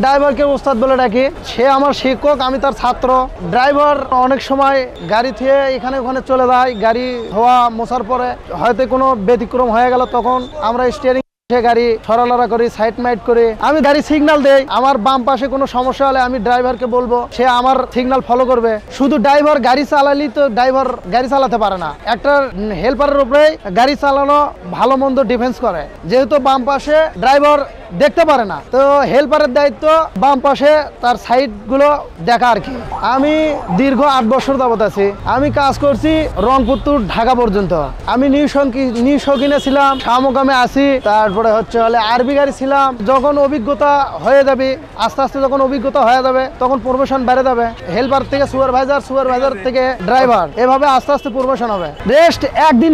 ড্রাইভারকে ওস্তাদ বলে ডাকি। সে আমার শিক্ষক, আমি তার ছাত্র। ড্রাইভার অনেক সময় গাড়ি থেকে এখানে ওখানে চলে যায়, গাড়ি ধোয়া মোছার পরে হয়তো কোনো ব্যতিক্রম হয়ে গেল, তখন আমরা স্টিয়ারিং গাড়ি সরালরা করি, সাইড মাইট করি। আমি গাড়ি সিগন্যাল দেই, আমার বাম পাশে কোনো সমস্যা হলে আমি ড্রাইভারকে বলবো, সে আমার সিগন্যাল ফলো করবে। শুধু ড্রাইভার গাড়ি চালালেই তো ড্রাইভার গাড়ি চালাতে পারে না, একটা হেল্পারের উপরে গাড়ি চালানো ভালো মন্দ ডিফেন্স করে। যেহেতু বাম পাশে ড্রাইভার দেখতে পারে না, তো হেল্পারের দায়িত্ব বাম পাশে তার সাইড গুলো দেখা আর কি। আমি দীর্ঘ 8 বছর যাবত আছি, আমি কাজ করছি রংপুর টু ঢাকা পর্যন্ত। আমি নিউ শৌখিনে ছিলাম, শামুকামে আছি, তারপরে হলে আরবি গাড়ি ছিলাম। যখন অভিজ্ঞতা হয়ে যাবে, আস্তে আস্তে যখন অভিজ্ঞতা হয়ে যাবে, তখন প্রমোশন বেড়ে যাবে। হেল্পার থেকে সুপারভাইজার থেকে ড্রাইভার, এভাবে আস্তে আস্তে প্রমোশন হবে। রেস্ট একদিন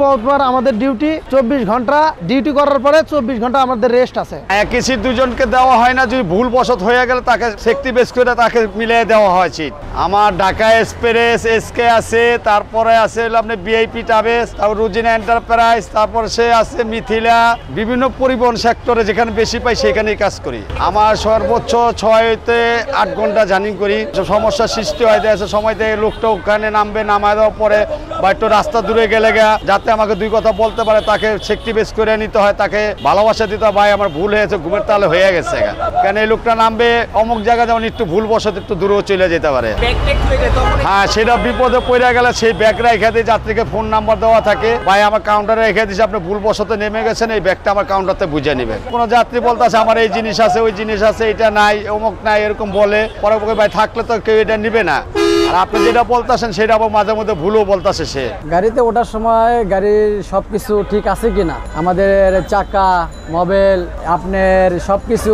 পর পর আমাদের ডিউটি 24 ঘন্টা ডিউটি করার পরে 24 ঘন্টা আমাদের রেস্ট আছে। একই সিট দুজনকে দেওয়া হয় না, যদি ভুল বশত হয়ে গেলে তাকে সেফটি বেস করে তাকে মিলিয়ে দেওয়া হয় সিট। আমার ঢাকা এক্সপ্রেস এসকে আছে, তারপরে আছে আপনি ভিআইপি ট্রাভেলস, তারপর রুজিনা এন্টারপ্রাইজ, তারপর সে আছে মিথিলা। বিভিন্ন পরিবহন সেক্টরে যেখানে বেশি পাই সেখানেই কাজ করি। আমার সর্বোচ্চ 6 হইতে 8 ঘন্টা জার্নি করি। সমস্যার সৃষ্টি হয় আছে সময় থেকে লোকটা ওখানে নামায় দেওয়ার পরে বা একটু রাস্তা দূরে গেলে যাতে আমাকে 2 কথা বলতে পারে, তাকে সেফটি বেস করে নিতে হয়, তাকে ভালোবাসা দিতে হয়। ভাই আমার ভুল হয়েছে, ঘুমের তালে হয়ে গেছে, কেন এই লোকটা নামবে অমুক জায়গায় যেমন একটু ভুল বসত একটু দূরেও চলে যেতে পারে। হ্যাঁ, সেটা বিপদে পড়ে গেলে সেই ব্যাগ রেখে দিয়ে যাত্রীকে ফোন নাম্বার দেওয়া থাকে, ভাই আমার কাউন্টারে রেখে দিয়েছে, আপনি ভুল বসতে নেমে গেছেন, এই ব্যাগটা আমার কাউন্টারতে বুঝে নেবেন। কোনো যাত্রী বলতেছে আমার এই জিনিস আছে, ওই জিনিস আছে, এটা নাই, অমুক নাই, এরকম বলে পরে ভাই থাকলে তো কেউ এটা নিবে না। আর আপনি যেটা বলতেছেন সেটা আবার মাঝে মধ্যে ভুলও বলতেছে সে। গাড়িতে ওঠার সময় গাড়ির সবকিছু ঠিক আছে কিনা, আমাদের চাকা, মোবাইল, আপনার সবকিছু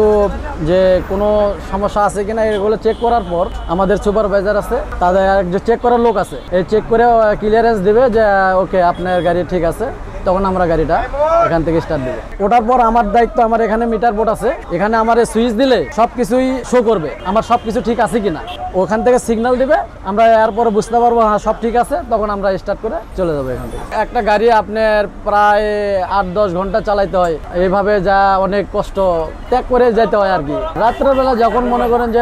যে কোনো সমস্যা আছে কিনা এগুলো চেক করার পর আমাদের সুপারভাইজার আছে, তাদের যে চেক করার লোক আছে, এই চেক করে ক্লিয়ারেন্স দেবে যে ওকে আপনার গাড়ি ঠিক আছে, তখন আমরা গাড়িটা এখান থেকে স্টার্ট দেবো। ওঠার পর আমার দায়িত্ব, আমার এখানে মিটার বোর্ড আছে, এখানে আমার সুইচ দিলে সবকিছুই শো করবে আমার সবকিছু ঠিক আছে কিনা। ওখান থেকে সিগন্যাল দিবে, আমরা এরপরে বুঝতে পারবো হ্যাঁ সব ঠিক আছে, তখন আমরা স্টার্ট করে চলে যাবো এখান থেকে। একটা গাড়ি আপনার প্রায় 8-10 ঘন্টা চালাইতে হয়, এইভাবে যা অনেক কষ্ট ত্যাগ করে যেতে হয় আর কি। রাত্রেবেলা যখন মনে করেন যে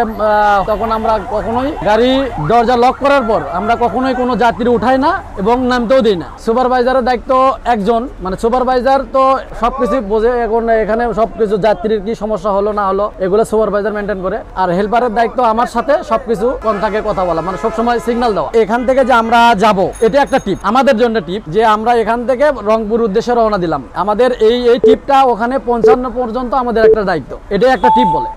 তখন আমরা কখনোই গাড়ি দরজা লক করার পর আমরা কখনোই কোনো যাত্রী উঠাই না এবং নামতেও দিই না। সুপারভাইজারের দায়িত্ব একজন, মানে সুপারভাইজার তো সবকিছু বোঝে, এখন এখানে সবকিছু যাত্রীর কি সমস্যা হলো না হলো এগুলো সুপারভাইজার মেনটেন করে। আর হেল্পারের দায়িত্ব আমার সাথে সবকিছু কন্টাক্টে কথা বলা, মানে সবসময় সিগন্যাল দেওয়া। এখান থেকে যে আমরা যাব, এটা একটা টিপ আমাদের জন্য, টিপ যে আমরা এখান থেকে রংপুর উদ্দেশ্যে রওনা দিলাম, আমাদের এই টিপটা ওখানে পৌঁছানো পর্যন্ত আমাদের একটা দায়িত্ব, এটাই একটা টিপ বলে।